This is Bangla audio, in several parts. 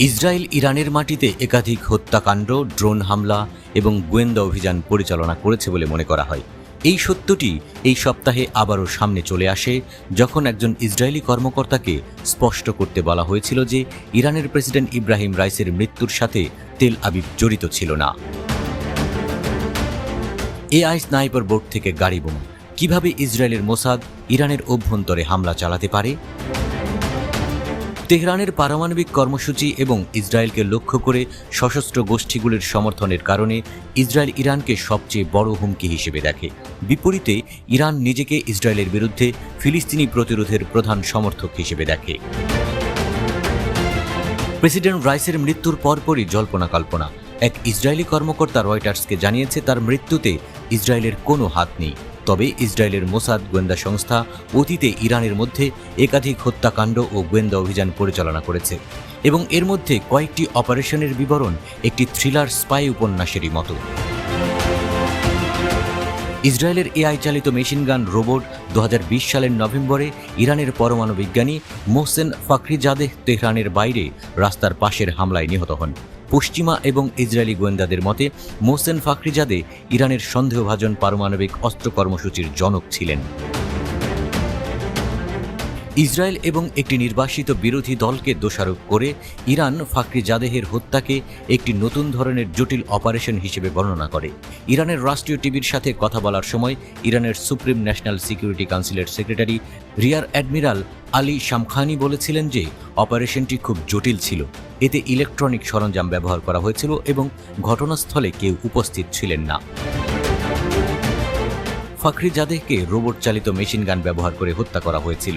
ইসরায়েল ইরানের মাটিতে একাধিক হত্যাকাণ্ড, ড্রোন হামলা এবং গোয়েন্দা অভিযান পরিচালনা করেছে বলে মনে করা হয়। এই সত্যটি এই সপ্তাহে আবারও সামনে চলে আসে, যখন একজন ইসরায়েলি কর্মকর্তাকে স্পষ্ট করতে বলা হয়েছিল যে ইরানের প্রেসিডেন্ট ইব্রাহিম রাইসের মৃত্যুর সাথে তেল আবিব জড়িত ছিল না। এআই স্নাইপার বোট থেকে গাড়ি বোমা, কিভাবে ইসরায়েলের মোসাদ ইরানের অভ্যন্তরে হামলা চালাতে পারে? তেহরানের পারমাণবিক কর্মসূচি এবং ইসরায়েলকে লক্ষ্য করে সশস্ত্র গোষ্ঠীগুলির সমর্থনের কারণে ইসরায়েল ইরানকে সবচেয়ে বড় হুমকি হিসেবে দেখে। বিপরীতে ইরান নিজেকে ইসরায়েলের বিরুদ্ধে ফিলিস্তিনি প্রতিরোধের প্রধান সমর্থক হিসেবে দেখে। প্রেসিডেন্ট রাইসের মৃত্যুর পরপরই জল্পনা কল্পনা। এক ইসরায়েলি কর্মকর্তা রয়টার্সকে জানিয়েছে তার মৃত্যুতে ইসরায়েলের কোনো হাত নেই। তবে ইসরায়েলের মোসাদ গোয়েন্দা সংস্থা অতীতে ইরানের মধ্যে একাধিক হত্যাকাণ্ড ও গোয়েন্দা অভিযান পরিচালনা করেছে এবং এর মধ্যে কয়েকটি অপারেশনের বিবরণ একটি থ্রিলার স্পাই উপন্যাসেরই মতো। ইসরায়েলের এআই চালিত মেশিনগান রোবট 2020 সালের নভেম্বরে ইরানের পরমাণু বিজ্ঞানী মোহসেন ফাখরিজাদেহ তেহরানের বাইরে রাস্তার পাশের হামলায় নিহত হন। পশ্চিমা এবং ইসরায়েলি গোয়েন্দাদের মতে মোহসেন ফাখরিজাদে ইরানের সন্দেহভাজন পারমাণবিক অস্ত্র কর্মসূচির জনক ছিলেন। ইসরায়েল এবং একটি নির্বাসিত বিরোধী দলকে দোষারোপ করে ইরান ফাখরিজাদেহের হত্যাকে একটি নতুন ধরনের জটিল অপারেশন হিসেবে বর্ণনা করে। ইরানের রাষ্ট্রীয় টিভির সাথে কথা বলার সময় ইরানের সুপ্রিম ন্যাশনাল সিকিউরিটি কাউন্সিলের secretary rear admiral Ali Shamkhani বলেছিলেন যে অপারেশনটি খুব জটিল ছিল। এতে ইলেকট্রনিক সরঞ্জাম ব্যবহার করা হয়েছিল এবং ঘটনাস্থলে কেউ উপস্থিত ছিলেন না। ফাখরিজাদেহকে রোবট চালিত মেশিনগান ব্যবহার করে হত্যা করা হয়েছিল,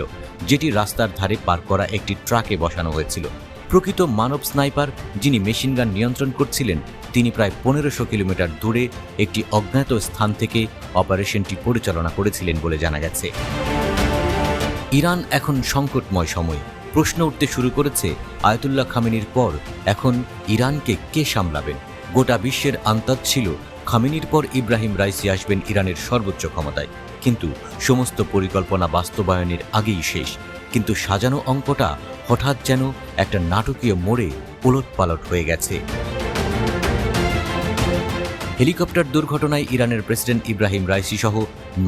যেটি রাস্তার ধারে পার্ক করা একটি ট্রাকে বসানো হয়েছিল। প্রকৃত মানব স্নাইপার, যিনি মেশিনগান নিয়ন্ত্রণ করছিলেন, তিনি প্রায় 1500 কিলোমিটার দূরে একটি অজ্ঞাত স্থান থেকে অপারেশনটি পরিচালনা করেছিলেন বলে জানা গেছে। ইরান এখন সংকটময় সময়। প্রশ্ন উঠতে শুরু করেছে, আয়াতুল্লাহ খামেনির পর এখন ইরানকে কে সামলাবেন? গোটা বিশ্বের আন্দাজ ছিল খামেনির পর ইব্রাহিম রাইসি আসবেন ইরানের সর্বোচ্চ ক্ষমতায়, কিন্তু সমস্ত পরিকল্পনা বাস্তবায়নের আগেই শেষ। কিন্তু সাজানো অঙ্কটা হঠাৎ যেন একটা নাটকীয় মোড়ে ওলটপালট হয়ে গেছে। হেলিকপ্টার দুর্ঘটনায় ইরানের প্রেসিডেন্ট ইব্রাহিম রাইসি সহ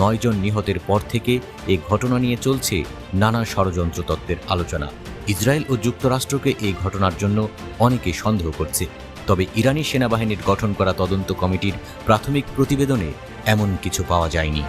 9 জন নিহতের পর থেকে এই ঘটনা নিয়ে চলছে নানা ষড়যন্ত্র তত্ত্বের আলোচনা। ইসরায়েল ও যুক্তরাষ্ট্রকে এই ঘটনার জন্য অনেকে সন্দেহ করছে। তবে ইরানি সেনাবাহিনীর গঠন করা তদন্ত কমিটির প্রাথমিক প্রতিবেদনে এমন কিছু পাওয়া যায়নি।